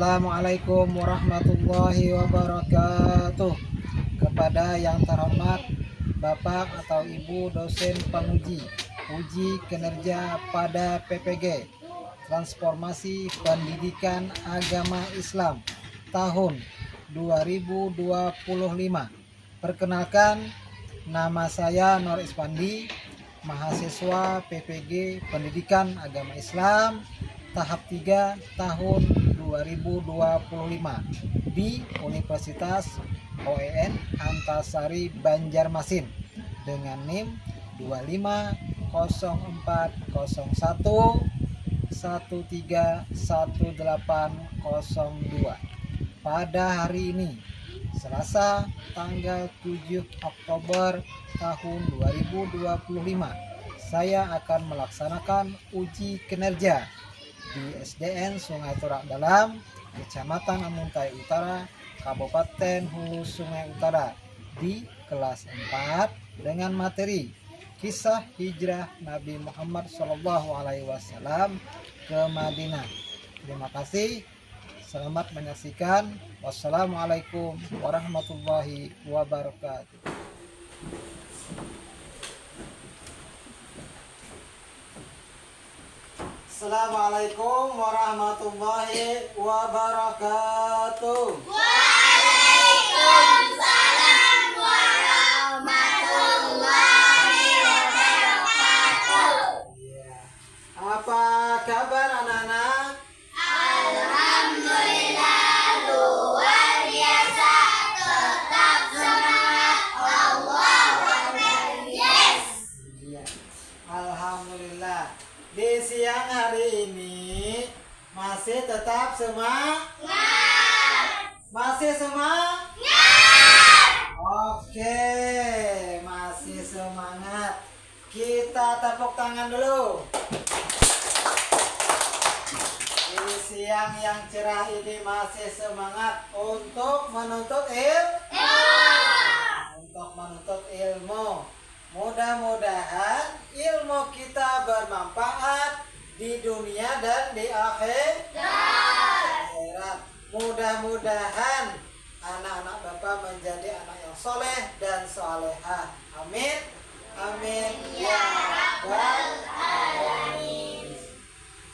Assalamualaikum warahmatullahi wabarakatuh. Kepada yang terhormat Bapak atau Ibu dosen penguji uji kinerja pada PPG Transformasi Pendidikan Agama Islam tahun 2025. Perkenalkan, nama saya Nur Ispandi, mahasiswa PPG Pendidikan Agama Islam tahap 3 tahun 2025 di Universitas OEN Antasari Banjarmasin dengan NIM 250401131802. Pada hari ini, Selasa tanggal 7 Oktober tahun 2025, saya akan melaksanakan uji kinerja di SDN Sungai Turak Dalam, Kecamatan Amuntai Utara, Kabupaten Hulu Sungai Utara di kelas 4 dengan materi kisah hijrah Nabi Muhammad SAW ke Madinah. Terima kasih. Selamat menyaksikan. Wassalamualaikum warahmatullahi wabarakatuh. Assalamualaikum warahmatullahi wabarakatuh. Waalaikumsalam warahmatullahi wabarakatuh. Apa kabar anak-anak? Alhamdulillah luar biasa. Tetap semangat. Allahu Akbar. Yes. Alhamdulillah. Di siang hari ini masih tetap semangat? Masih semangat? Oke, masih semangat. Kita tepuk tangan dulu. Di siang yang cerah ini masih semangat untuk menuntut ilmu. Mudah-mudahan ilmu kita bermanfaat di dunia dan di akhirat. Mudah-mudahan anak-anak Bapak menjadi anak yang soleh dan solehah. Amin. Amin. Ya Rabbal Alamin.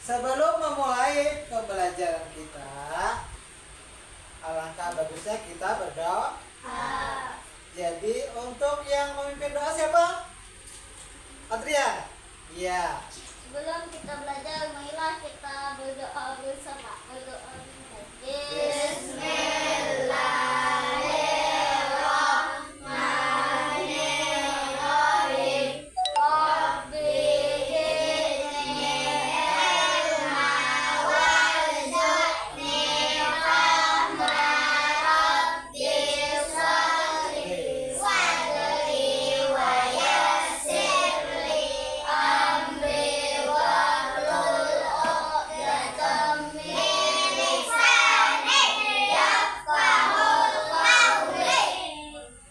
Sebelum memulai pembelajaran kita, alangkah bagusnya kita berdoa. Jadi untuk yang memimpin doa siapa? Adrian? Iya. Sebelum kita belajar, marilah kita berdoa bersama. Berdoa Bismillahirrahmanirrahim. Rabbi zidni ilma warzuqni fahma. Rabbi sholli sadri wa yassirli amri wahlul uqdatam min lisani yafqahul qawli.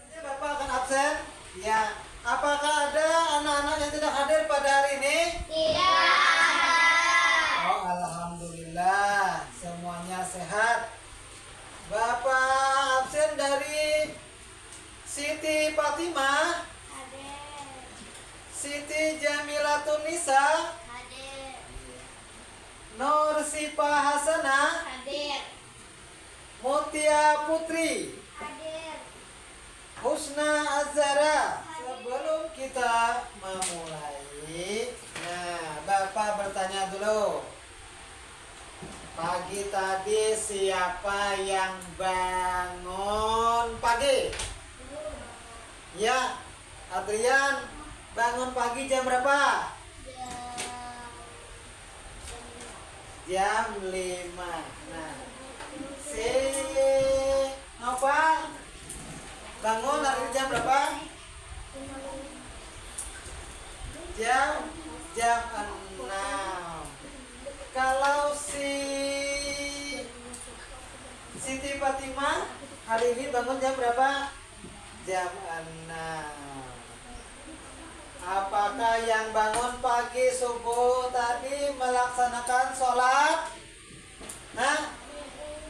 Ini Bapak akan absen. Ya. Apakah ada anak-anak yang tidak hadir pada hari ini? Tidak ada. Oh, alhamdulillah, semuanya sehat. Bapak absen dari Siti Fatimah, Hadir. Siti Jamilatun Nisa, Hadir. Nur Sipah Hasanah, Hadir. Mutia Putri, Hadir. Husna Azhara. Sebelum kita memulai, Bapak bertanya dulu. Pagi tadi siapa yang bangun pagi? Ya, Adrian, bangun pagi jam berapa? Jam 5. Nah, si Nova bangun hari jam berapa? Jam 6. Kalau Siti Fatimah hari ini bangun jam berapa? Jam 6. Apakah yang bangun pagi subuh tadi melaksanakan sholat? Hah?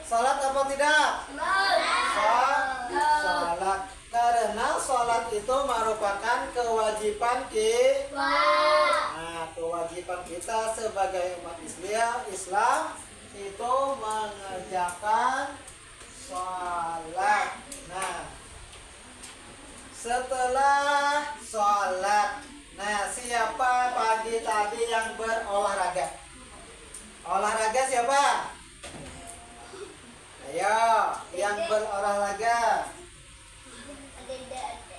Salat apa tidak? Salat. Karena salat itu merupakan kewajiban kewajiban kita sebagai umat Islam itu mengerjakan salat. Nah, setelah salat, nah siapa pagi tadi yang berolahraga? Olahraga siapa? Ayo, yang berolahraga.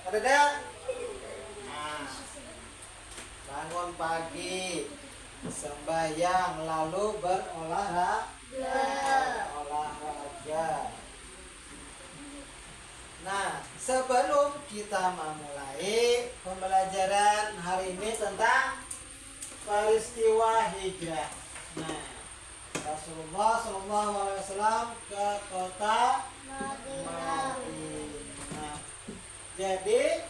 Ada tak? Nah, bangun pagi, sembahyang, lalu olahraga. Nah, sebelum kita memulai pembelajaran hari ini tentang peristiwa hijrah. Nah, Rasulullah SAW ke kota Madinah. Jadi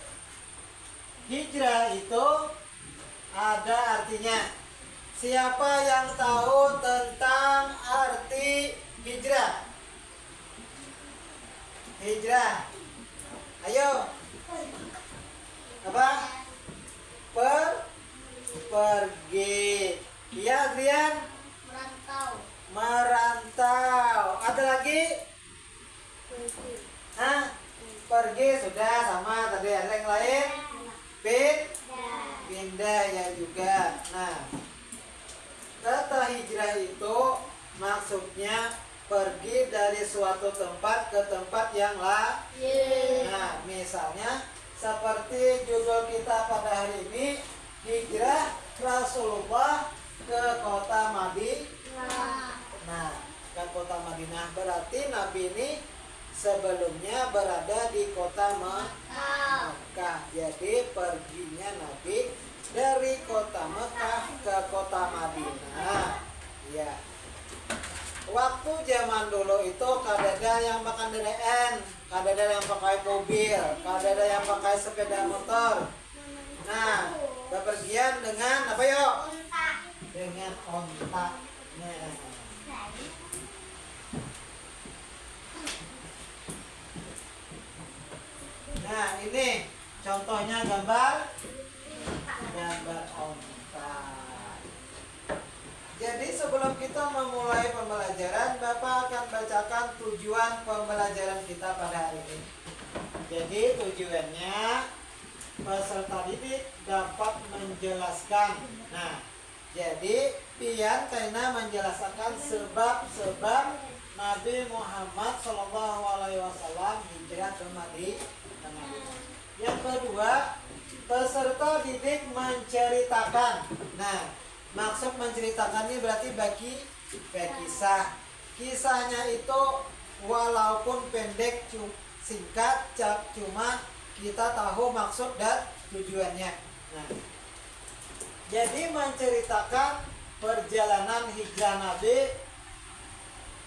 hijrah itu ada artinya. Siapa yang tahu tentang arti hijrah? Hijrah. Ayo. Apa? Pergi. Iya, Adrian? Merantau. Ada lagi? Hah? Pergi sudah sama tadi. Ada yang lain? Pindah ya juga. Nah, kata hijrah itu maksudnya pergi dari suatu tempat ke tempat yang lain. Nah, misalnya seperti judul kita pada hari ini, hijrah Rasulullah ke kota Madinah. Nah, ke kota Madinah berarti Nabi ini sebelumnya berada di kota Mekah. Jadi perginya Nabi dari kota Mekah ke kota Madinah. Ya. Waktu zaman dulu itu kadada yang makan DDN, kadada yang pakai mobil, kadada yang pakai sepeda motor. Nah, bepergian dengan apa yuk? Dengan onta. Nah, ini contohnya gambar onta. Jadi sebelum kita memulai pembelajaran, Bapak akan bacakan tujuan pembelajaran kita pada hari ini. Jadi tujuannya peserta didik dapat menjelaskan. Nah, jadi pian karena menjelaskan sebab-sebab Nabi Muhammad SAW hijrah ke Madinah. Yang kedua, peserta didik menceritakan. Nah, maksud menceritakan ini berarti bagi kisah. Kisahnya itu walaupun pendek, singkat, cuma kita tahu maksud dan tujuannya. Nah, jadi menceritakan perjalanan hijrah Nabi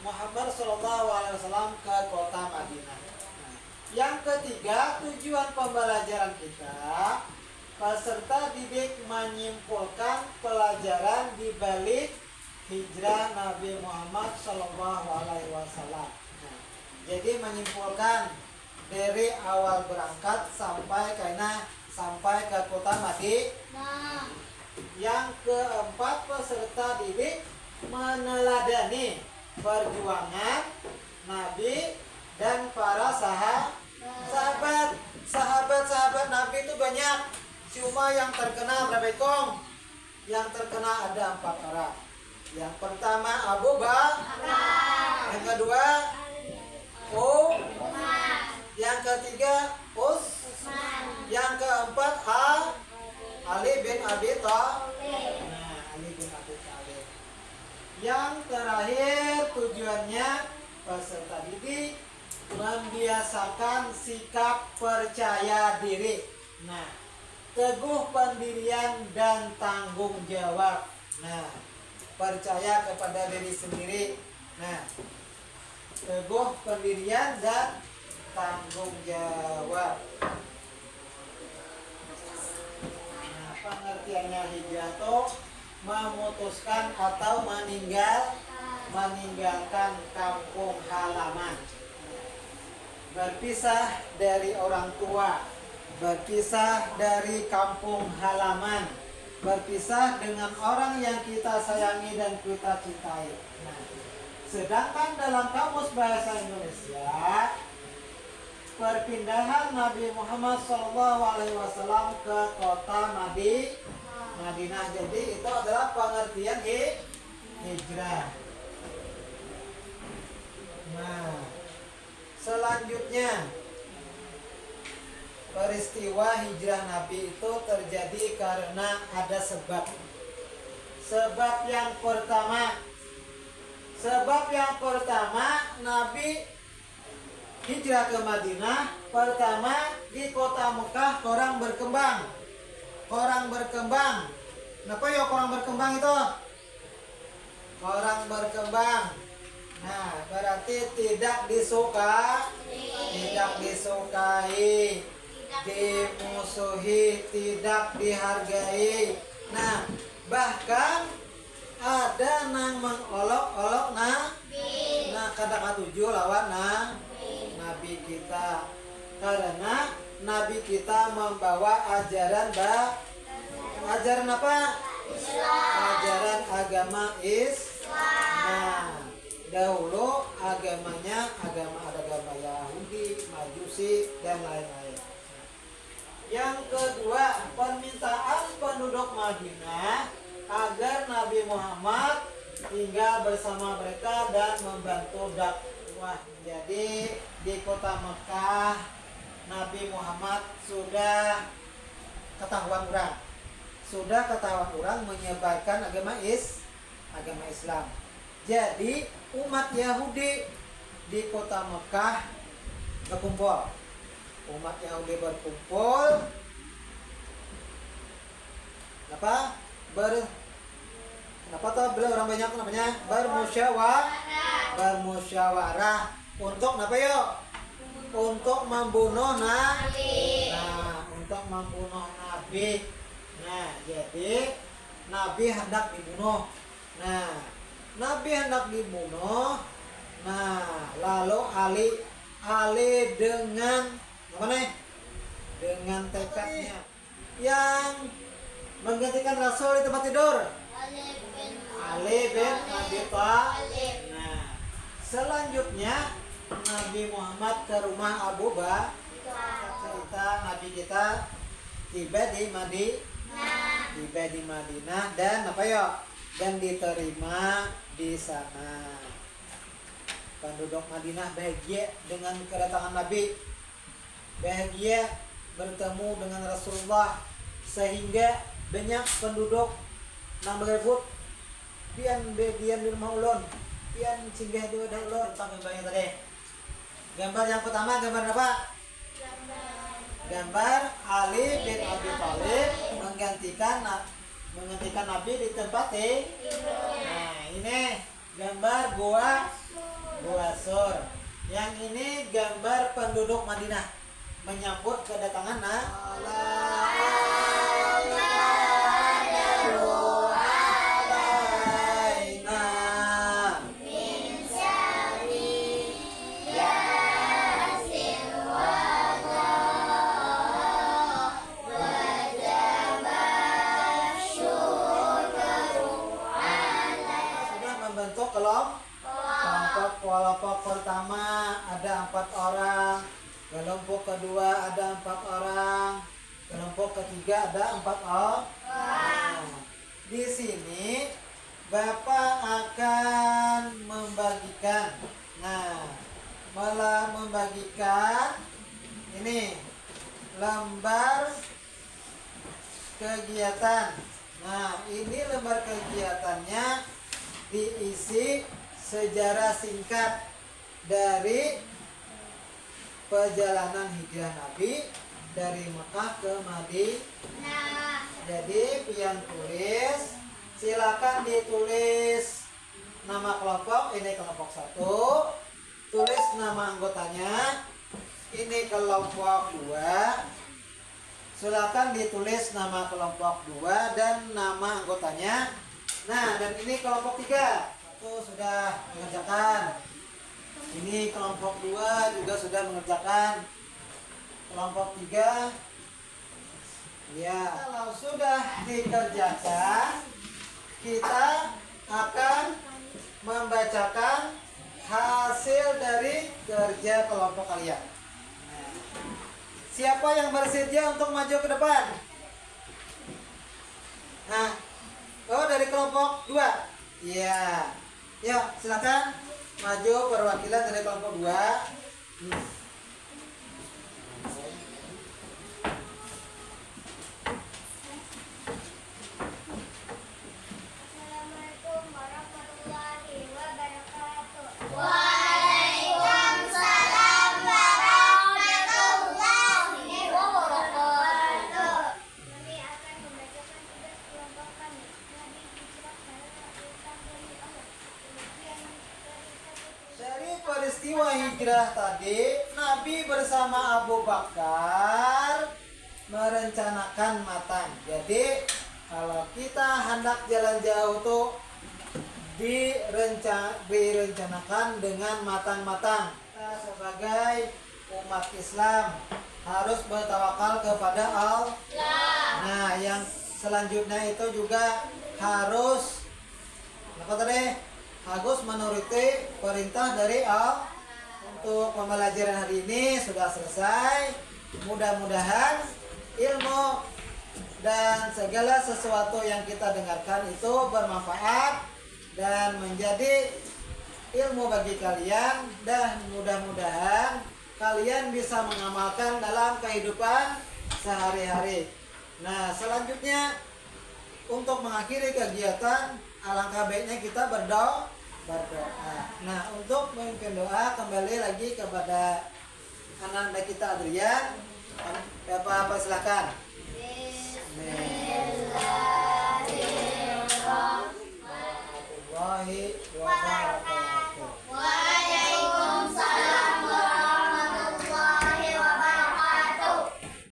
Muhammad SAW ke kota Madinah. Nah, yang ketiga, tujuan pembelajaran kita, peserta didik menyimpulkan pelajaran di balik hijrah Nabi Muhammad SAW. Nah, jadi menyimpulkan dari awal berangkat sampai ke kota Madinah. Yang keempat, peserta didik meneladani perjuangan Nabi dan para sahabat. Sahabat Nabi itu banyak. Cuma yang terkenal berapa ikong? Yang terkenal ada 4 orang. Yang pertama Abu Bakar. Yang kedua Umar. Yang ketiga Utsman. Yang keempat Ali bin Abi Thalib. Nah, Ali bin Abi Thalib. Yang terakhir tujuannya peserta didik membiasakan sikap percaya diri. Nah, teguh pendirian dan tanggung jawab. Nah, percaya kepada diri sendiri. Nah, teguh pendirian dan tanggung jawab. Nah, pengertiannya hijrah itu memutuskan atau meninggalkan. meninggalkan kampung halaman, berpisah dari orang tua, berpisah dari kampung halaman, berpisah dengan orang yang kita sayangi dan kita cintai. Nah, sedangkan dalam Kamus Bahasa Indonesia, perpindahan Nabi Muhammad SAW ke kota Madinah, jadi itu adalah pengertian hijrah. Nah, selanjutnya peristiwa hijrah Nabi itu terjadi karena ada sebab. Sebab yang pertama Nabi hijrah ke Madinah. Pertama di kota Mekah orang berkembang. Kenapa ya orang berkembang itu? Orang berkembang. Nah, berarti tidak disukai, dimusuhi, tidak dihargai. Nah, bahkan ada nang mengolok-olok Nabi. Nah, kata-kata 7 lawan Nabi kita. Karena Nabi kita membawa ajaran apa? Ajaran agama Islam. Nah, dahulu agamanya agama Yahudi, Majusi, dan lain-lain. Yang kedua, permintaan penduduk Madinah agar Nabi Muhammad tinggal bersama mereka dan membantu dakwah. Jadi di kota Mekah Nabi Muhammad sudah ketahuan orang menyebarkan agama Islam. Jadi umat Yahudi di kota Mekah berkumpul. Orang banyak namanya bermusyawarah untuk apa yuk? Untuk membunuh Nabi. Nah, untuk membunuh Nabi. Nah, jadi Nabi hendak dibunuh. Nah, lalu Ali dengan apa nih? Dengan tekadnya yang menggantikan Rasul di tempat tidur. Ali bin Abi Thalib. Nah, selanjutnya Nabi Muhammad ke rumah Abu Bakar. Cerita Nabi kita tiba di Madinah dan apa ya? Dan diterima di sana. Penduduk Madinah bahagia dengan kedatangan Nabi, bahagia bertemu dengan Rasulullah, sehingga banyak penduduk yang berebut pian di rumah ulun, pian singgah di wadah ulun. Sampai banyak tadi. Gambar yang pertama gambar apa? Gambar Ali bin Abi Thalib menggantikan Nabi di tempat Nah, ini gambar gua Sur. Yang ini gambar penduduk Madinah menyambut kedatangan kelompok pertama ada 4 orang, kelompok kedua ada 4 orang, kelompok ketiga ada 4 orang. Di sini Bapak akan membagikan. Nah, malah membagikan ini lembar kegiatan. Nah, ini lembar kegiatannya diisi sejarah singkat dari perjalanan hijrah Nabi dari Mekah ke Madinah. Jadi pian tulis, silakan ditulis nama kelompok. Ini kelompok 1, tulis nama anggotanya. Ini kelompok 2, silakan ditulis nama kelompok 2 dan nama anggotanya. Nah, dan ini kelompok 3, 1 sudah mengerjakan. Ini kelompok 2 juga sudah mengerjakan. Kelompok 3 ya. Kalau sudah dikerjakan, kita akan membacakan hasil dari kerja kelompok kalian. Nah, siapa yang bersedia untuk maju ke depan? Nah, oh dari kelompok 2. Iya. Yuk, silakan maju perwakilan dari kelompok 2. Assalamualaikum warahmatullahi wabarakatuh. Waalaikumsalam warahmatullahi wabarakatuh. Kami akan membacakan tugas kelompok kami. Nabi hijrah karena perintah dari Allah. Kemudian Dari peristiwa hijrah tadi, Nabi bersama Abu Bakar merencanakan matang. Jadi, kalau kita hendak jalan jauh tuh direncanakan dengan matang-matang. Kita sebagai umat Islam harus bertawakal kepada Allah. Nah, yang selanjutnya itu juga harus apa tadi? Harus menuruti perintah dari Allah. Untuk pembelajaran hari ini sudah selesai. Mudah-mudahan ilmu dan segala sesuatu yang kita dengarkan itu bermanfaat dan menjadi ilmu bagi kalian, dan mudah-mudahan kalian bisa mengamalkan dalam kehidupan sehari-hari. Nah, selanjutnya untuk mengakhiri kegiatan, alangkah baiknya kita berdoa. Nah, untuk memimpin doa kembali lagi kepada anak-anak kita Adrian. Bapak silakan.